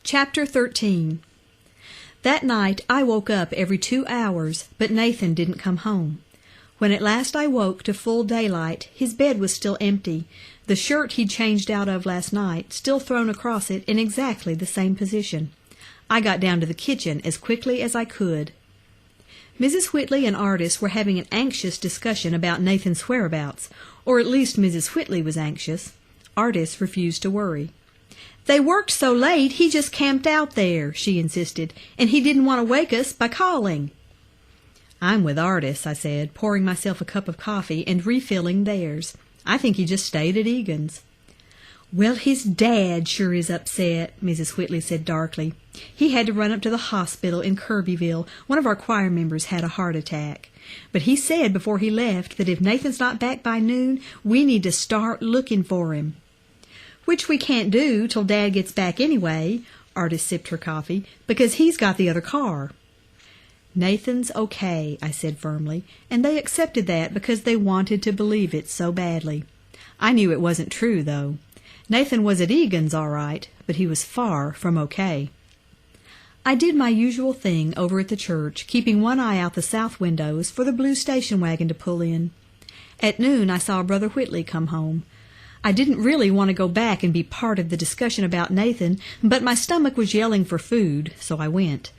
Chapter 13. That night I woke up every 2 hours, but Nathan didn't come home. When at last I woke to full daylight, his bed was still empty, the shirt he'd changed out of last night still thrown across it in exactly the same position. I got down to the kitchen as quickly as I could. Mrs. Whitley and Artis were having an anxious discussion about Nathan's whereabouts, or at least Mrs. Whitley was anxious. Artis refused to worry. "They worked so late he just camped out there," she insisted, "and he didn't want to wake us by calling." "I'm with Artis," I said, pouring myself a cup of coffee and refilling theirs. "I think he just stayed at Egan's." "Well, his dad sure is upset," Mrs. Whitley said darkly. "He had to run up to the hospital in Kirbyville. One of our choir members had a heart attack. But he said before he left that if Nathan's not back by noon, we need to start looking for him." "Which we can't do till Dad gets back anyway," Artis sipped her coffee, "because he's got the other car." "Nathan's okay," I said firmly, and they accepted that because they wanted to believe it so badly. I knew it wasn't true, though. Nathan was at Egan's all right, but he was far from okay. I did my usual thing over at the church, keeping one eye out the south windows for the blue station wagon to pull in. At noon I saw Brother Whitley come home. I didn't really want to go back and be part of the discussion about Nathan, but my stomach was yelling for food, so I went.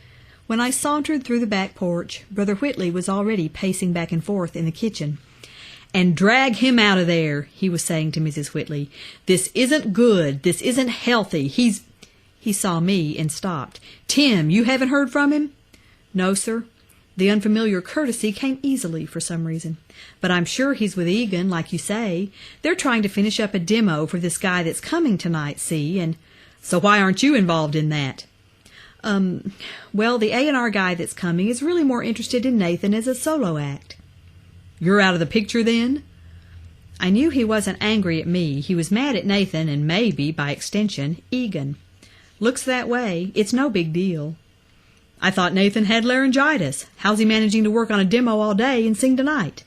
When I sauntered through the back porch, Brother Whitley was already pacing back and forth in the kitchen. "And drag him out of there," he was saying to Mrs. Whitley. "This isn't good. This isn't healthy. He saw me and stopped. "Tim, you haven't heard from him?" "No, sir." The unfamiliar courtesy came easily for some reason. "But I'm sure he's with Egan, like you say. They're trying to finish up a demo for this guy that's coming tonight, see, and—" "So why aren't you involved in that?" Well, the A&R guy that's coming is really more interested in Nathan as a solo act." "You're out of the picture, then?" I knew he wasn't angry at me. He was mad at Nathan and maybe, by extension, Egan. "Looks that way. It's no big deal." "I thought Nathan had laryngitis. How's he managing to work on a demo all day and sing tonight?"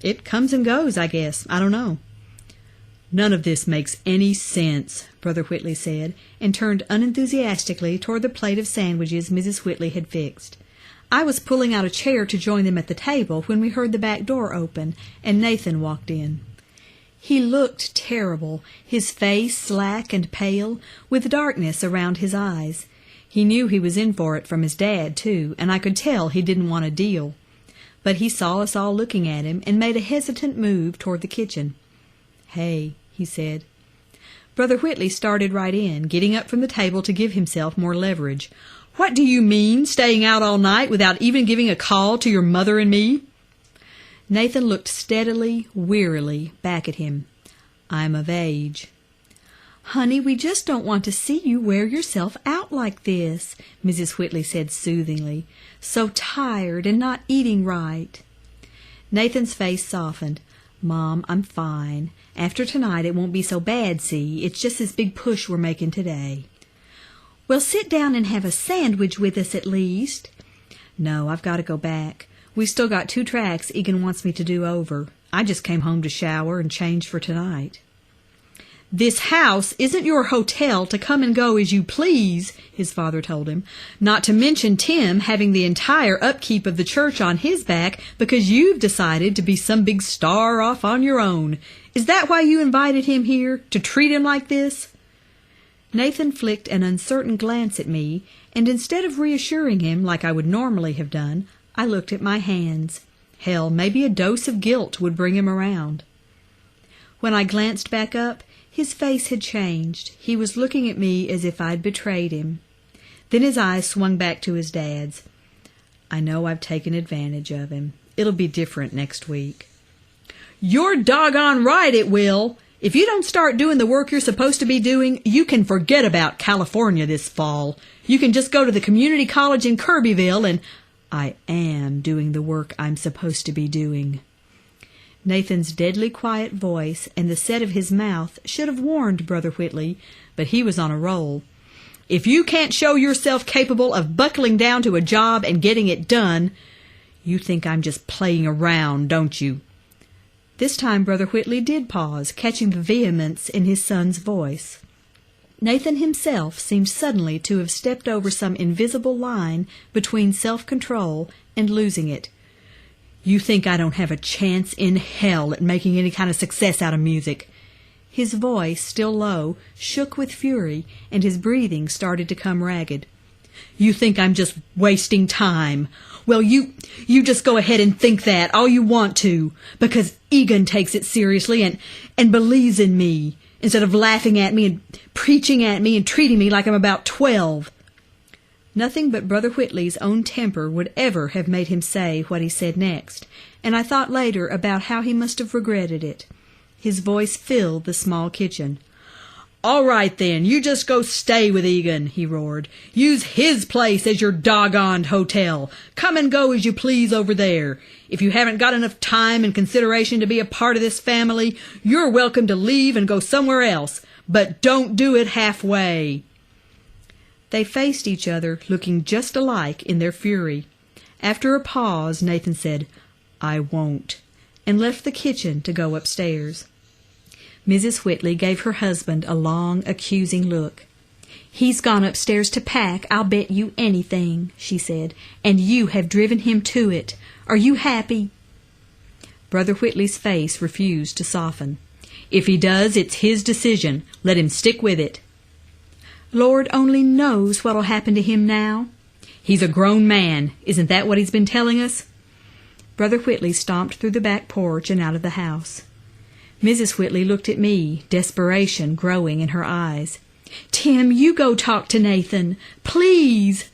"It comes and goes, I guess. I don't know." "None of this makes any sense," Brother Whitley said, and turned unenthusiastically toward the plate of sandwiches Mrs. Whitley had fixed. I was pulling out a chair to join them at the table when we heard the back door open, and Nathan walked in. He looked terrible, his face slack and pale, with darkness around his eyes. He knew he was in for it from his dad, too, and I could tell he didn't want a deal. But he saw us all looking at him and made a hesitant move toward the kitchen. "Hey," he said. Brother Whitley started right in, getting up from the table to give himself more leverage. "What do you mean, staying out all night without even giving a call to your mother and me?" Nathan looked steadily, wearily back at him. "I'm of age." "Honey, we just don't want to see you wear yourself out like this," Mrs. Whitley said soothingly. "So tired and not eating right." Nathan's face softened. "Mom, I'm fine. After tonight it won't be so bad, see? It's just this big push we're making today." "Well, sit down and have a sandwich with us at least." "No, I've got to go back. We've still got 2 tracks Egan wants me to do over. I just came home to shower and change for tonight." "This house isn't your hotel to come and go as you please," his father told him, "not to mention Tim having the entire upkeep of the church on his back because you've decided to be some big star off on your own. Is that why you invited him here, to treat him like this?" Nathan flicked an uncertain glance at me, and instead of reassuring him like I would normally have done, I looked at my hands. Hell, maybe a dose of guilt would bring him around. When I glanced back up, his face had changed. He was looking at me as if I'd betrayed him. Then his eyes swung back to his dad's. "I know I've taken advantage of him. It'll be different next week." "You're doggone right it will. If you don't start doing the work you're supposed to be doing, you can forget about California this fall. You can just go to the community college in Kirbyville and—" "I am doing the work I'm supposed to be doing." Nathan's deadly quiet voice and the set of his mouth should have warned Brother Whitley, but he was on a roll. "If you can't show yourself capable of buckling down to a job and getting it done—" "You think I'm just playing around, don't you?" This time Brother Whitley did pause, catching the vehemence in his son's voice. Nathan himself seemed suddenly to have stepped over some invisible line between self-control and losing it. "You think I don't have a chance in hell at making any kind of success out of music?" His voice, still low, shook with fury, and his breathing started to come ragged. "You think I'm just wasting time? Well, you just go ahead and think that all you want to, because Egan takes it seriously and believes in me, instead of laughing at me and preaching at me and treating me like I'm about 12. Nothing but Brother Whitley's own temper would ever have made him say what he said next, and I thought later about how he must have regretted it. His voice filled the small kitchen. "All right, then, you just go stay with Egan," he roared. "Use his place as your doggoned hotel. Come and go as you please over there. If you haven't got enough time and consideration to be a part of this family, you're welcome to leave and go somewhere else, but don't do it halfway." They faced each other, looking just alike in their fury. After a pause, Nathan said, "I won't," and left the kitchen to go upstairs. Mrs. Whitley gave her husband a long, accusing look. "He's gone upstairs to pack, I'll bet you anything," she said, "and you have driven him to it. Are you happy?" Brother Whitley's face refused to soften. "If he does, it's his decision. Let him stick with it." "Lord only knows what'll happen to him now." "He's a grown man. Isn't that what he's been telling us?" Brother Whitley stomped through the back porch and out of the house. Mrs. Whitley looked at me, desperation growing in her eyes. "Tim, you go talk to Nathan. Please."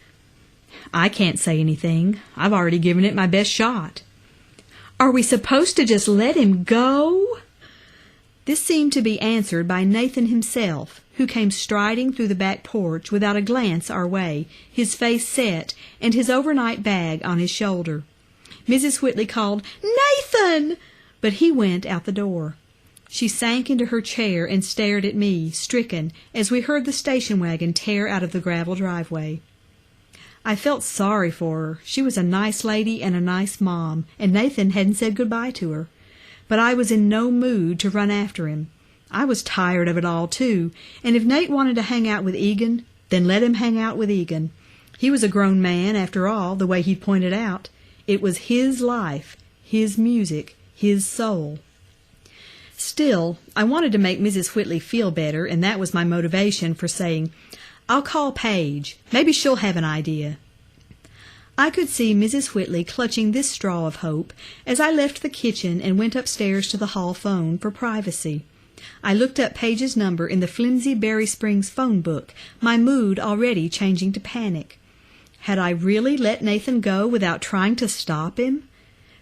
"I can't say anything. I've already given it my best shot." "Are we supposed to just let him go?" This seemed to be answered by Nathan himself, who came striding through the back porch without a glance our way, his face set, and his overnight bag on his shoulder. Mrs. Whitley called, "Nathan!" but he went out the door. She sank into her chair and stared at me, stricken, as we heard the station wagon tear out of the gravel driveway. I felt sorry for her. She was a nice lady and a nice mom, and Nathan hadn't said goodbye to her. But I was in no mood to run after him. I was tired of it all, too, and if Nate wanted to hang out with Egan, then let him hang out with Egan. He was a grown man, after all, the way he'd pointed out. It was his life, his music, his soul. Still, I wanted to make Mrs. Whitley feel better, and that was my motivation for saying, "I'll call Paige. Maybe she'll have an idea." I could see Mrs. Whitley clutching this straw of hope as I left the kitchen and went upstairs to the hall phone for privacy. I looked up Paige's number in the flimsy Berry Springs phone book, my mood already changing to panic. Had I really let Nathan go without trying to stop him?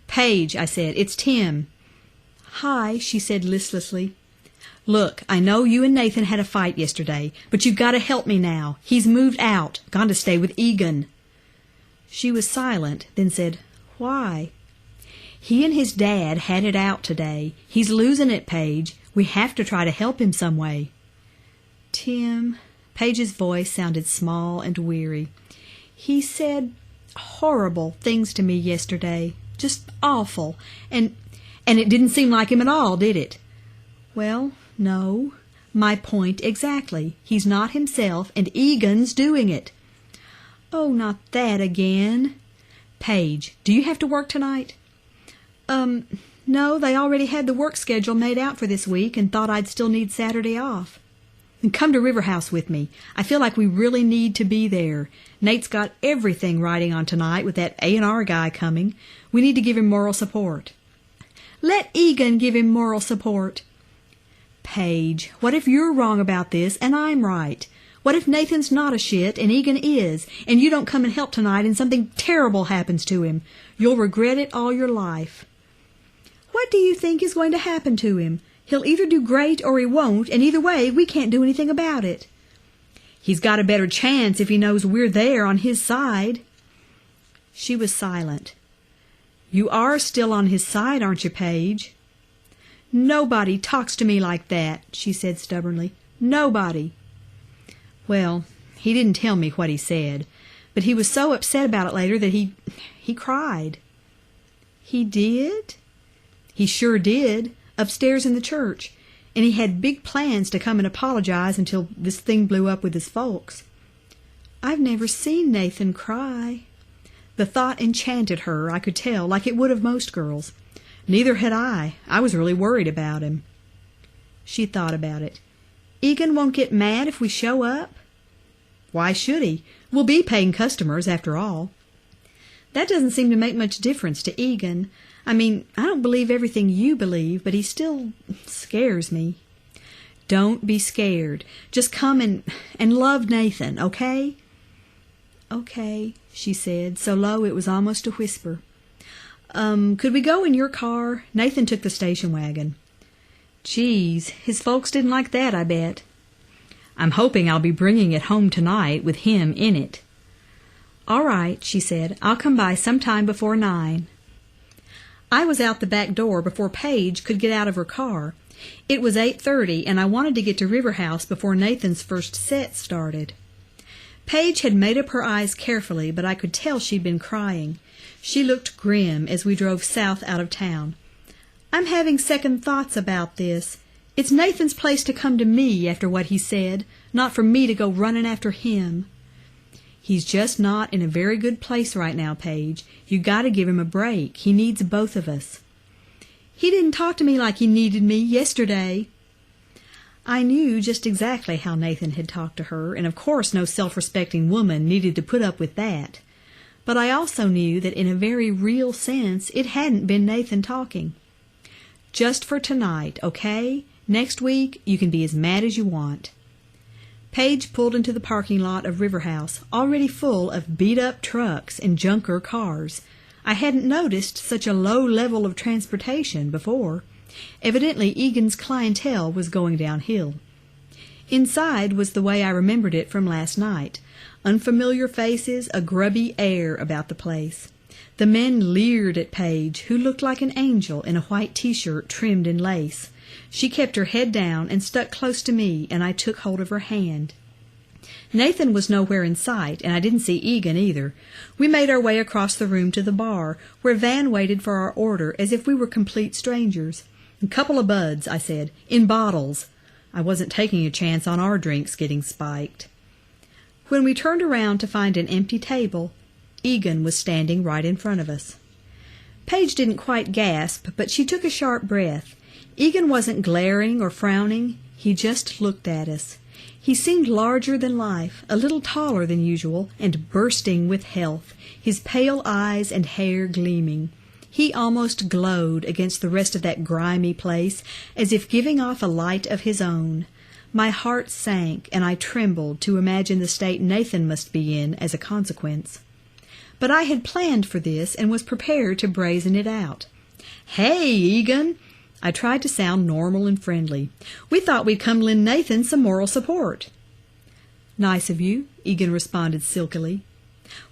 "Paige," I said, "it's Tim." "Hi," she said listlessly. "Look, I know you and Nathan had a fight yesterday, but you've got to help me now. He's moved out, gone to stay with Egan." She was silent, then said, "Why?" "He and his dad had it out today. He's losing it, Paige. We have to try to help him some way." "Tim," Paige's voice sounded small and weary. "He said horrible things to me yesterday. Just awful. And it didn't seem like him at all, did it?" "Well, no. My point exactly. He's not himself, and Egan's doing it." "Oh, not that again." "Paige, do you have to work tonight?" No, they already had the work schedule made out for this week and thought I'd still need Saturday off." "And come to River House with me. I feel like we really need to be there. Nate's got everything riding on tonight with that A&R guy coming. We need to give him moral support." "Let Egan give him moral support." "Paige, what if you're wrong about this and I'm right? What if Nathan's not a shit and Egan is, and you don't come and help tonight and something terrible happens to him? You'll regret it all your life." "What do you think is going to happen to him? He'll either do great or he won't, and either way we can't do anything about it." "He's got a better chance if he knows we're there on his side." She was silent. "You are still on his side, aren't you, Paige?" "Nobody talks to me like that," she said stubbornly. "Nobody." Well, he didn't tell me what he said, but he was so upset about it later that he cried. "He did?" "He sure did, upstairs in the church. and he had big plans to come and apologize until this thing blew up with his folks. I've never seen Nathan cry. The thought enchanted her, I could tell, like it would of most girls. Neither had I. I was really worried about him. She thought about it. Egan won't get mad if we show up? Why should he? We'll be paying customers, after all. That doesn't seem to make much difference to Egan. I mean, I don't believe everything you believe, but he still scares me. Don't be scared. Just come and love Nathan, okay? Okay, she said, so low it was almost a whisper. Could we go in your car? Nathan took the station wagon. Geez, his folks didn't like that, I bet. I'm hoping I'll be bringing it home tonight with him in it. All right, she said. I'll come by sometime before 9. I was out the back door before Paige could get out of her car. It was 8:30, and I wanted to get to River House before Nathan's first set started. Paige had made up her eyes carefully, but I could tell she'd been crying. She looked grim as we drove south out of town. I'm having second thoughts about this. It's Nathan's place to come to me after what he said, not for me to go running after him. He's just not in a very good place right now, Paige. You got to give him a break. He needs both of us. He didn't talk to me like he needed me yesterday. I knew just exactly how Nathan had talked to her, and of course no self-respecting woman needed to put up with that. But I also knew that in a very real sense it hadn't been Nathan talking. Just for tonight, okay? Next week you can be as mad as you want. Paige pulled into the parking lot of River House, already full of beat-up trucks and junker cars. I hadn't noticed such a low level of transportation before. Evidently Egan's clientele was going downhill. Inside was the way I remembered it from last night. Unfamiliar faces, a grubby air about the place. The men leered at Paige, who looked like an angel in a white t-shirt trimmed in lace. She kept her head down and stuck close to me, and I took hold of her hand. Nathan was nowhere in sight, and I didn't see Egan either. We made our way across the room to the bar, where Van waited for our order as if we were complete strangers. A couple of buds, I said, in bottles. I wasn't taking a chance on our drinks getting spiked. When we turned around to find an empty table, Egan was standing right in front of us. Paige didn't quite gasp, but she took a sharp breath. Egan wasn't glaring or frowning. He just looked at us. He seemed larger than life, a little taller than usual, and bursting with health, his pale eyes and hair gleaming. He almost glowed against the rest of that grimy place, as if giving off a light of his own. My heart sank, and I trembled to imagine the state Nathan must be in as a consequence. But I had planned for this and was prepared to brazen it out. "Hey, Egan!" I tried to sound normal and friendly. "We thought we'd come lend Nathan some moral support." "Nice of you," Egan responded silkily.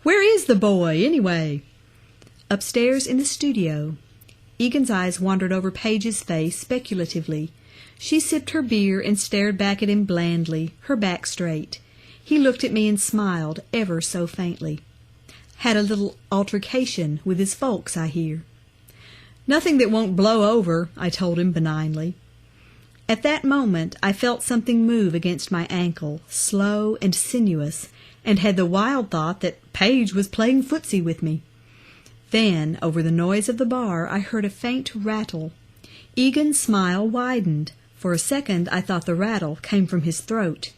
"Where is the boy, anyway?" "Upstairs in the studio." Egan's eyes wandered over Paige's face speculatively. She sipped her beer and stared back at him blandly, her back straight. He looked at me and smiled, ever so faintly. "Had a little altercation with his folks, I hear." "Nothing that won't blow over," I told him benignly. At that moment I felt something move against my ankle, slow and sinuous, and had the wild thought that Paige was playing footsie with me. Then, over the noise of the bar, I heard a faint rattle. Egan's smile widened. For a second I thought the rattle came from his throat.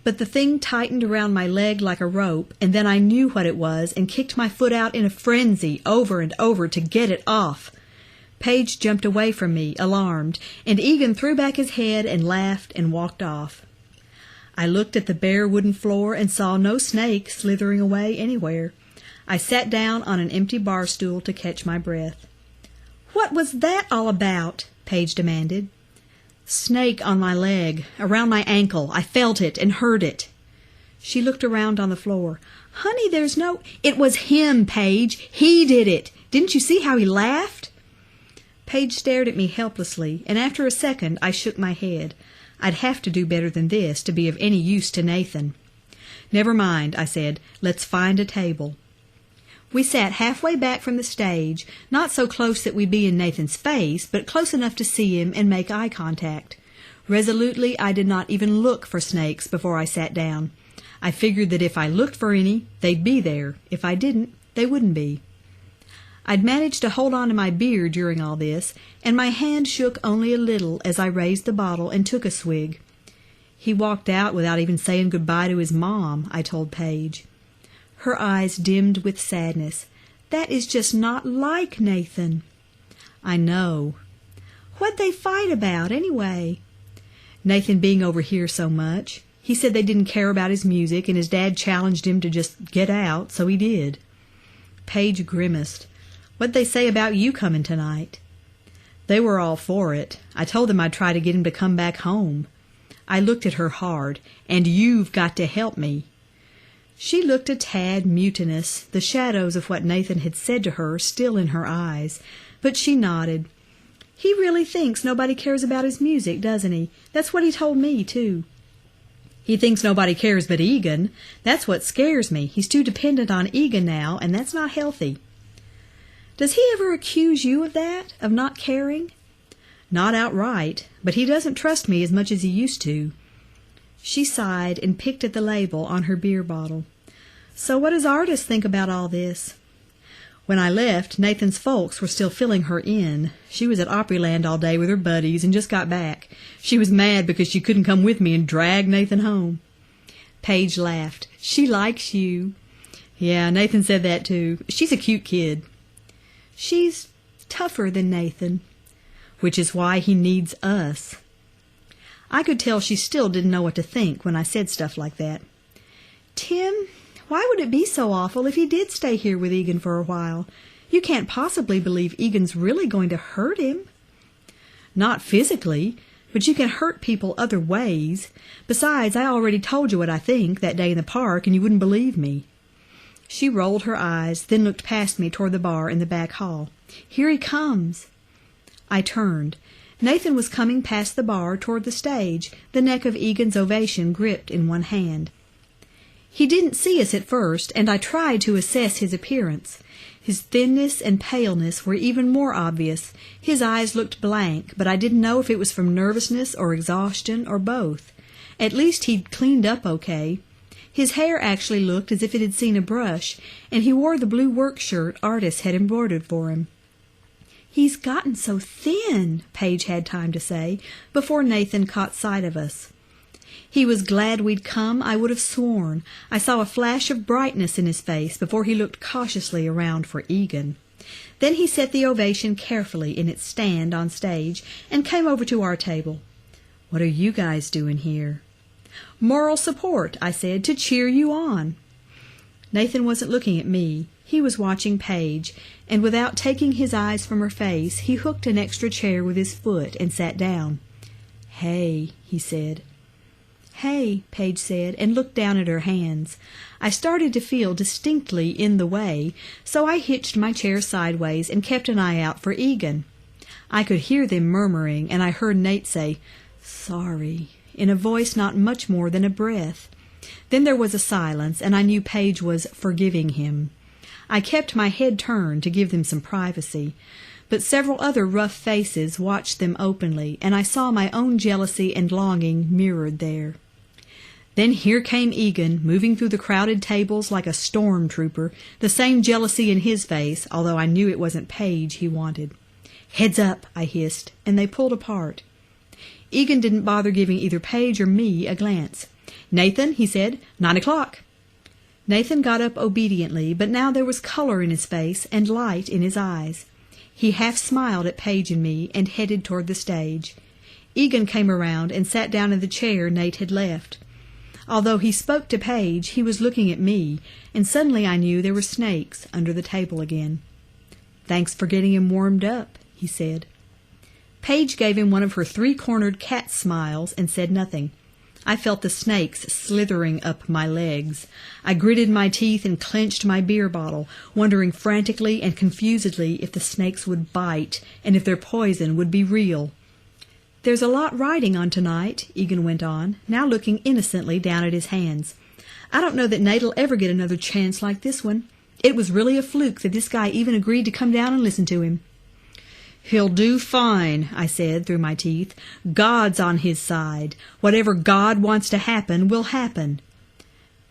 But the thing tightened around my leg like a rope, and then I knew what it was and kicked my foot out in a frenzy, over and over, to get it off. Paige jumped away from me, alarmed, and Egan threw back his head and laughed and walked off. I looked at the bare wooden floor and saw no snake slithering away anywhere. I sat down on an empty bar stool to catch my breath. "What was that all about?" Paige demanded. "Snake on my leg, around my ankle. I felt it and heard it." She looked around on the floor. "Honey, there's no—" "It was him, Paige. He did it. Didn't you see how he laughed?" Paige stared at me helplessly, and after a second I shook my head. I'd have to do better than this to be of any use to Nathan. "Never mind," I said. "Let's find a table." We sat halfway back from the stage, not so close that we'd be in Nathan's face, but close enough to see him and make eye contact. Resolutely, I did not even look for snakes before I sat down. I figured that if I looked for any, they'd be there. If I didn't, they wouldn't be. I'd managed to hold on to my beer during all this, and my hand shook only a little as I raised the bottle and took a swig. He walked out without even saying goodbye to his mom, I told Paige. Her eyes dimmed with sadness. That is just not like Nathan. I know. What'd they fight about, anyway? Nathan being over here so much. He said they didn't care about his music, and his dad challenged him to just get out, so he did. Paige grimaced. What'd they say about you coming tonight? They were all for it. I told them I'd try to get him to come back home. I looked at her hard. And you've got to help me. She looked a tad mutinous, the shadows of what Nathan had said to her still in her eyes, but she nodded. He really thinks nobody cares about his music, doesn't he? That's what he told me, too. He thinks nobody cares but Egan. That's what scares me. He's too dependent on Egan now, and that's not healthy. Does he ever accuse you of that, of not caring? Not outright, but he doesn't trust me as much as he used to. She sighed and picked at the label on her beer bottle. So what does Artis think about all this? When I left, Nathan's folks were still filling her in. She was at Opryland all day with her buddies and just got back. She was mad because she couldn't come with me and drag Nathan home. Paige laughed. She likes you. Yeah, Nathan said that too. She's a cute kid. She's tougher than Nathan, which is why he needs us. I could tell she still didn't know what to think when I said stuff like that. Tim, why would it be so awful if he did stay here with Egan for a while? You can't possibly believe Egan's really going to hurt him. Not physically, but you can hurt people other ways. Besides, I already told you what I think that day in the park, and you wouldn't believe me. She rolled her eyes, then looked past me toward the bar in the back hall. Here he comes. I turned. Nathan was coming past the bar toward the stage, the neck of Egan's Ovation gripped in one hand. He didn't see us at first, and I tried to assess his appearance. His thinness and paleness were even more obvious. His eyes looked blank, but I didn't know if it was from nervousness or exhaustion or both. At least he'd cleaned up okay. His hair actually looked as if it had seen a brush, and he wore the blue work shirt Artis had embroidered for him. He's gotten so thin, Paige had time to say, before Nathan caught sight of us. He was glad we'd come, I would have sworn. I saw a flash of brightness in his face before he looked cautiously around for Egan. Then he set the Ovation carefully in its stand on stage and came over to our table. What are you guys doing here? Moral support, I said, to cheer you on. Nathan wasn't looking at me. He was watching Paige, and without taking his eyes from her face, he hooked an extra chair with his foot and sat down. Hey, he said. Hey, Paige said, and looked down at her hands. I started to feel distinctly in the way, so I hitched my chair sideways and kept an eye out for Egan. I could hear them murmuring, and I heard Nate say, "Sorry," in a voice not much more than a breath. Then there was a silence, and I knew Paige was forgiving him. I kept my head turned to give them some privacy, but several other rough faces watched them openly, and I saw my own jealousy and longing mirrored there. Then here came Egan, moving through the crowded tables like a storm trooper, the same jealousy in his face, although I knew it wasn't Paige he wanted. "Heads up," I hissed, and they pulled apart. Egan didn't bother giving either Paige or me a glance. "Nathan," he said, 9 o'clock. Nathan got up obediently, but now there was color in his face and light in his eyes. He half smiled at Paige and me and headed toward the stage. Egan came around and sat down in the chair Nate had left. Although he spoke to Paige, he was looking at me, and suddenly I knew there were snakes under the table again. "Thanks for getting him warmed up," he said. Paige gave him one of her three-cornered cat smiles and said nothing. I felt the snakes slithering up my legs. I gritted my teeth and clenched my beer bottle, wondering frantically and confusedly if the snakes would bite and if their poison would be real. "There's a lot riding on tonight," Egan went on, now looking innocently down at his hands. "I don't know that Nate'll ever get another chance like this one. It was really a fluke that this guy even agreed to come down and listen to him." "He'll do fine," I said through my teeth. "God's on his side. Whatever God wants to happen will happen."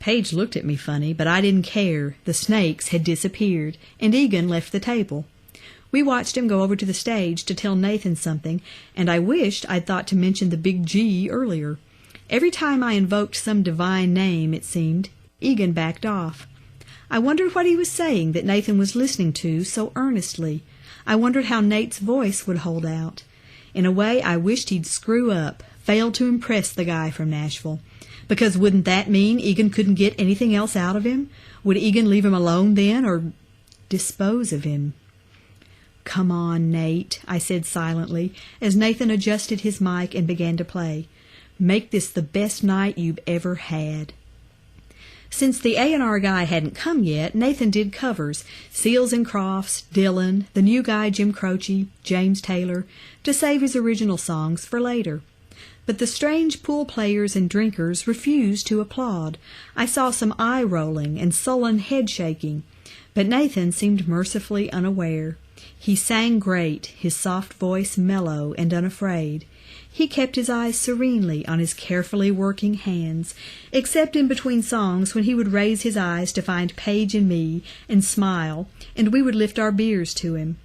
Paige looked at me funny, but I didn't care. The snakes had disappeared, and Egan left the table. We watched him go over to the stage to tell Nathan something, and I wished I'd thought to mention the big G earlier. Every time I invoked some divine name, it seemed, Egan backed off. I wondered what he was saying that Nathan was listening to so earnestly. I wondered how Nate's voice would hold out. In a way, I wished he'd screw up, fail to impress the guy from Nashville. Because wouldn't that mean Egan couldn't get anything else out of him? Would Egan leave him alone then, or dispose of him? "Come on, Nate," I said silently, as Nathan adjusted his mic and began to play. "Make this the best night you've ever had." Since the A&R guy hadn't come yet, Nathan did covers, Seals and Crofts, Dylan, the new guy Jim Croce, James Taylor, to save his original songs for later. But the strange pool players and drinkers refused to applaud. I saw some eye-rolling and sullen head-shaking, but Nathan seemed mercifully unaware. He sang great, his soft voice mellow and unafraid. He kept his eyes serenely on his carefully working hands, except in between songs when he would raise his eyes to find Paige and me and smile, and we would lift our beers to him.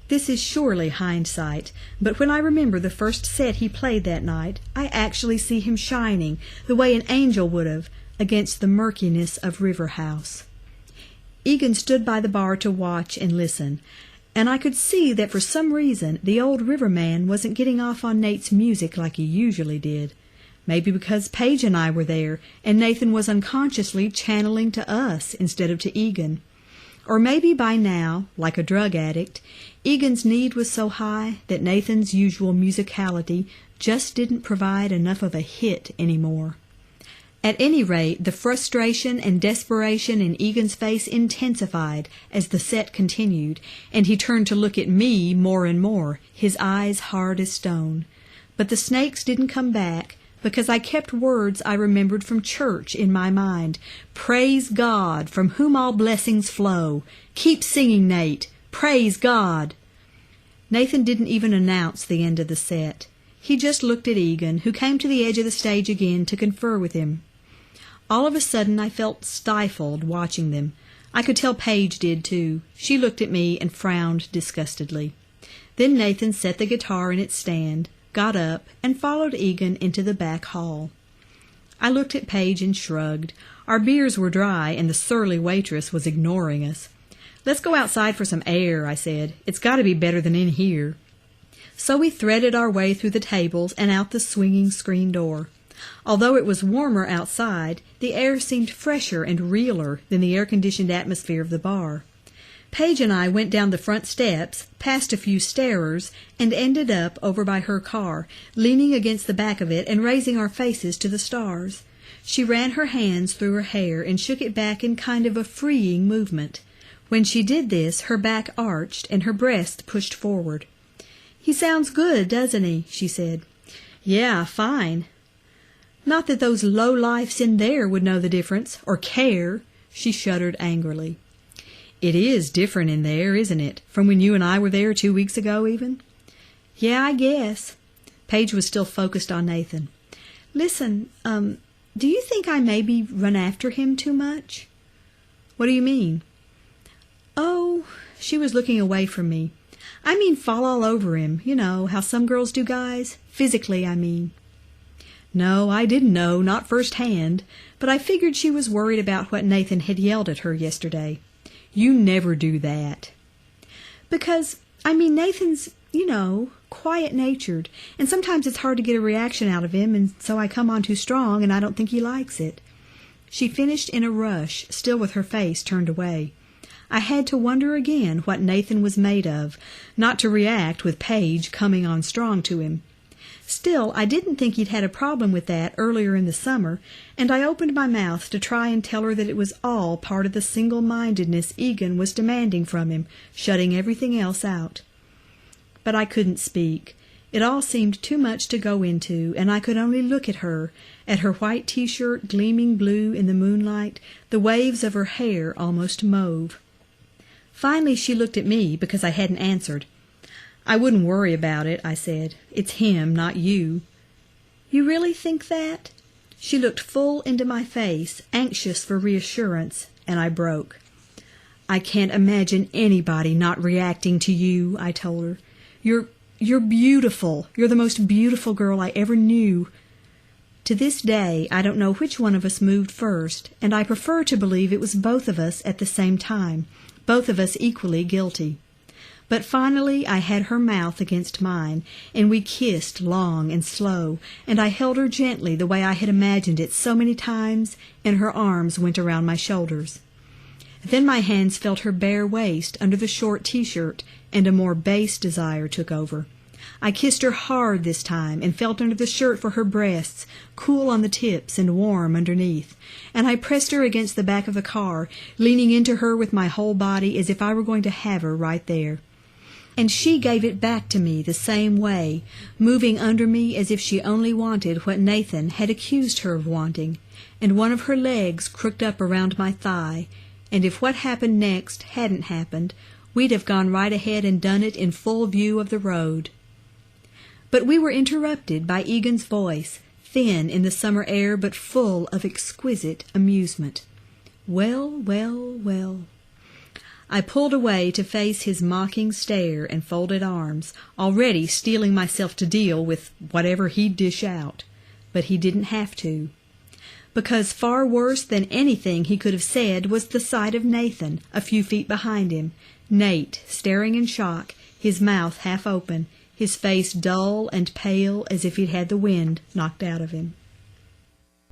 This is surely hindsight, but when I remember the first set he played that night, I actually see him shining, the way an angel would have, against the murkiness of River House. Egan stood by the bar to watch and listen, and I could see that for some reason the old riverman wasn't getting off on Nate's music like he usually did. Maybe because Paige and I were there, and Nathan was unconsciously channeling to us instead of to Egan. Or maybe by now, like a drug addict, Egan's need was so high that Nathan's usual musicality just didn't provide enough of a hit anymore. At any rate, the frustration and desperation in Egan's face intensified as the set continued, and he turned to look at me more and more, his eyes hard as stone. But the snakes didn't come back, because I kept words I remembered from church in my mind. "Praise God, from whom all blessings flow. Keep singing, Nate. Praise God." Nathan didn't even announce the end of the set. He just looked at Egan, who came to the edge of the stage again to confer with him. All of a sudden I felt stifled watching them. I could tell Paige did too. She looked at me and frowned disgustedly. Then Nathan set the guitar in its stand, got up, and followed Egan into the back hall. I looked at Paige and shrugged. Our beers were dry, and the surly waitress was ignoring us. "Let's go outside for some air," I said. "It's got to be better than in here." So we threaded our way through the tables and out the swinging screen door. Although it was warmer outside, the air seemed fresher and realer than the air-conditioned atmosphere of the bar. Paige and I went down the front steps, past a few starers, and ended up over by her car, leaning against the back of it and raising our faces to the stars. She ran her hands through her hair and shook it back in kind of a freeing movement. When she did this, her back arched and her breast pushed forward. "He sounds good, doesn't he?" she said. "Yeah, fine." "Not that those low-lifes in there would know the difference, or care." She shuddered angrily. "It is different in there, isn't it, from when you and I were there 2 weeks ago, even?" "Yeah, I guess." Paige was still focused on Nathan. "Listen, do you think I maybe run after him too much?" "What do you mean?" "Oh," she was looking away from me. "I mean fall all over him, you know, how some girls do guys. Physically, I mean." No, I didn't know, not firsthand, but I figured she was worried about what Nathan had yelled at her yesterday. "You never do that." "Because, Nathan's, quiet-natured, and sometimes it's hard to get a reaction out of him, and so I come on too strong, and I don't think he likes it." She finished in a rush, still with her face turned away. I had to wonder again what Nathan was made of, not to react with Paige coming on strong to him. Still, I didn't think he'd had a problem with that earlier in the summer, and I opened my mouth to try and tell her that it was all part of the single-mindedness Egan was demanding from him, shutting everything else out. But I couldn't speak. It all seemed too much to go into, and I could only look at her white T-shirt gleaming blue in the moonlight, the waves of her hair almost mauve. Finally she looked at me because I hadn't answered. "I wouldn't worry about it," I said. "It's him, not you." "You really think that?" She looked full into my face, anxious for reassurance, and I broke. "I can't imagine anybody not reacting to you," I told her. You're beautiful. You're the most beautiful girl I ever knew." To this day, I don't know which one of us moved first, and I prefer to believe it was both of us at the same time, both of us equally guilty. But finally I had her mouth against mine, and we kissed long and slow, and I held her gently the way I had imagined it so many times, and her arms went around my shoulders. Then my hands felt her bare waist under the short T-shirt, and a more base desire took over. I kissed her hard this time, and felt under the shirt for her breasts, cool on the tips and warm underneath, and I pressed her against the back of the car, leaning into her with my whole body as if I were going to have her right there. And she gave it back to me the same way, moving under me as if she only wanted what Nathan had accused her of wanting, and one of her legs crooked up around my thigh, and if what happened next hadn't happened, we'd have gone right ahead and done it in full view of the road. But we were interrupted by Egan's voice, thin in the summer air but full of exquisite amusement. "Well, well, well." I pulled away to face his mocking stare and folded arms, already steeling myself to deal with whatever he'd dish out. But he didn't have to. Because far worse than anything he could have said was the sight of Nathan a few feet behind him, Nate staring in shock, his mouth half open, his face dull and pale as if he'd had the wind knocked out of him.